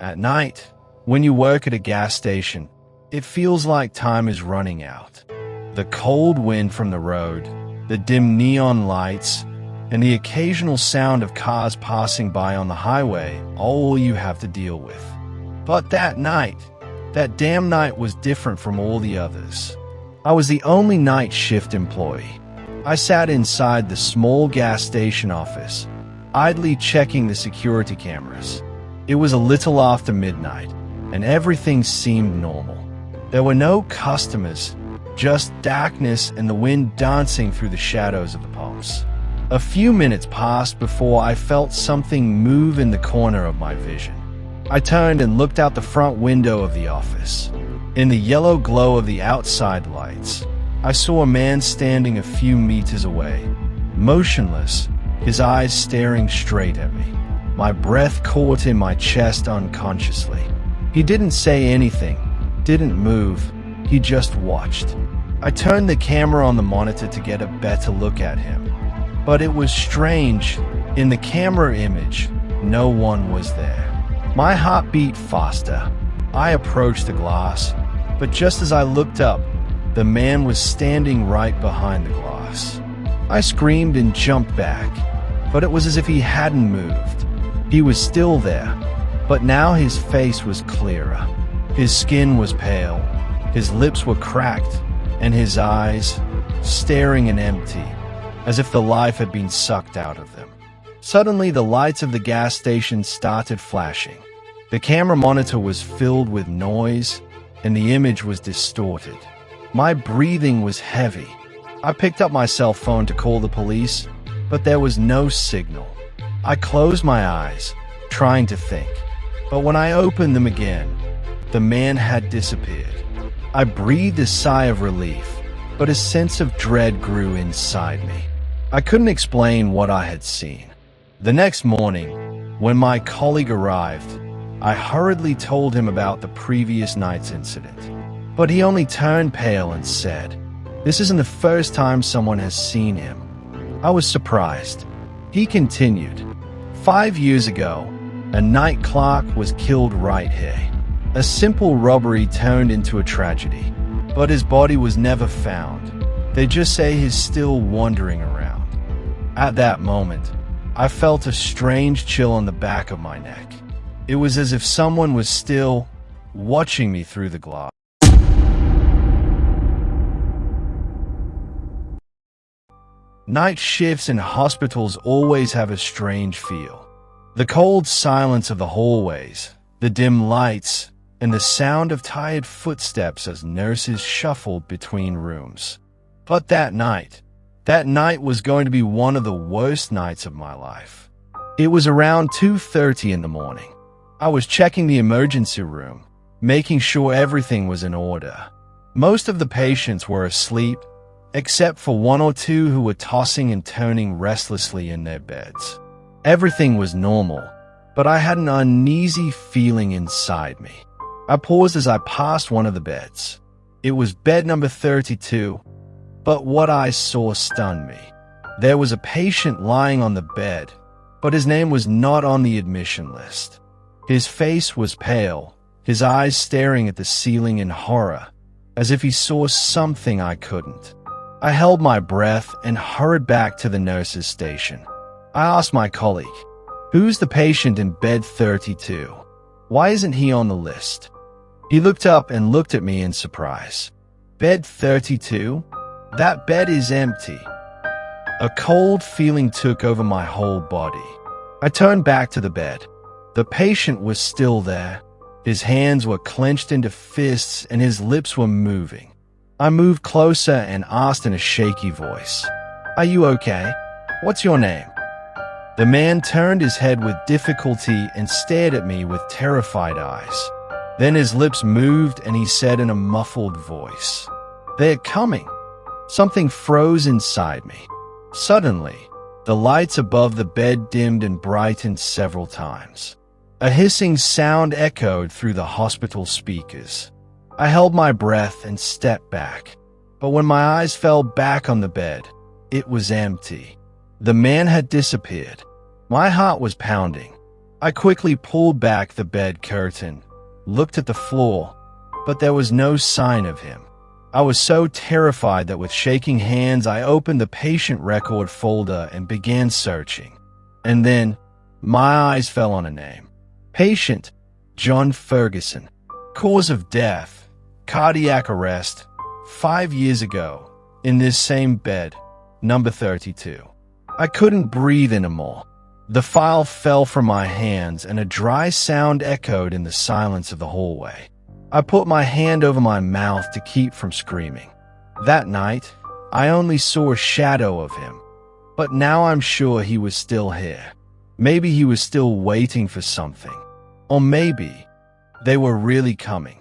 At night, when you work at a gas station, it feels like time is running out. The cold wind from the road, the dim neon lights, and the occasional sound of cars passing by on the highway are all you have to deal with. But that night, that damn night was different from all the others. I was the only night shift employee. I sat inside the small gas station office, idly checking the security cameras. It was a little after midnight, and everything seemed normal. There were no customers, just darkness and the wind dancing through the shadows of the pumps. A few minutes passed before I felt something move in the corner of my vision. I turned and looked out the front window of the office. In the yellow glow of the outside lights, I saw a man standing a few meters away, motionless, his eyes staring straight at me. My breath caught in my chest unconsciously. He didn't say anything, didn't move, he just watched. I turned the camera on the monitor to get a better look at him. But it was strange. In the camera image, no one was there. My heart beat faster. I approached the glass, but just as I looked up, the man was standing right behind the glass. I screamed and jumped back, but it was as if he hadn't moved. He was still there, but now his face was clearer. His skin was pale, his lips were cracked, and his eyes, staring and empty, as if the life had been sucked out of them. Suddenly, the lights of the gas station started flashing. The camera monitor was filled with noise, and the image was distorted. My breathing was heavy. I picked up my cell phone to call the police, but there was no signal. I closed my eyes, trying to think. But when I opened them again, the man had disappeared. I breathed a sigh of relief, but a sense of dread grew inside me. I couldn't explain what I had seen. The next morning, when my colleague arrived, I hurriedly told him about the previous night's incident. But he only turned pale and said, "This isn't the first time someone has seen him." I was surprised. He continued, 5 years ago, a night clerk was killed right here. A simple robbery turned into a tragedy, but his body was never found. They just say he's still wandering around. At that moment, I felt a strange chill on the back of my neck. It was as if someone was still watching me through the glass. Night shifts in hospitals always have a strange feel. The cold silence of the hallways, the dim lights, and the sound of tired footsteps as nurses shuffled between rooms. But that night was going to be one of the worst nights of my life. It was around 2:30 in the morning. I was checking the emergency room, making sure everything was in order. Most of the patients were asleep, except for one or two who were tossing and turning restlessly in their beds. Everything was normal, but I had an uneasy feeling inside me. I paused as I passed one of the beds. It was bed number 32, but what I saw stunned me. There was a patient lying on the bed, but his name was not on the admission list. His face was pale, his eyes staring at the ceiling in horror, as if he saw something I couldn't. I held my breath and hurried back to the nurse's station. I asked my colleague, "Who's the patient in bed 32? Why isn't he on the list?" He looked up and looked at me in surprise. "Bed 32? That bed is empty." A cold feeling took over my whole body. I turned back to the bed. The patient was still there. His hands were clenched into fists and his lips were moving. I moved closer and asked in a shaky voice, "Are you okay? What's your name?" The man turned his head with difficulty and stared at me with terrified eyes. Then his lips moved and he said in a muffled voice, "They're coming." Something froze inside me. Suddenly, the lights above the bed dimmed and brightened several times. A hissing sound echoed through the hospital speakers. I held my breath and stepped back. But when my eyes fell back on the bed, it was empty. The man had disappeared. My heart was pounding. I quickly pulled back the bed curtain, looked at the floor, but there was no sign of him. I was so terrified that with shaking hands I opened the patient record folder and began searching. And then, my eyes fell on a name. Patient John Ferguson. Cause of death: cardiac arrest. 5 years ago, in this same bed, number 32. I couldn't breathe anymore. The file fell from my hands and a dry sound echoed in the silence of the hallway. I put my hand over my mouth to keep from screaming. That night, I only saw a shadow of him, but now I'm sure he was still here. Maybe he was still waiting for something. Or maybe they were really coming.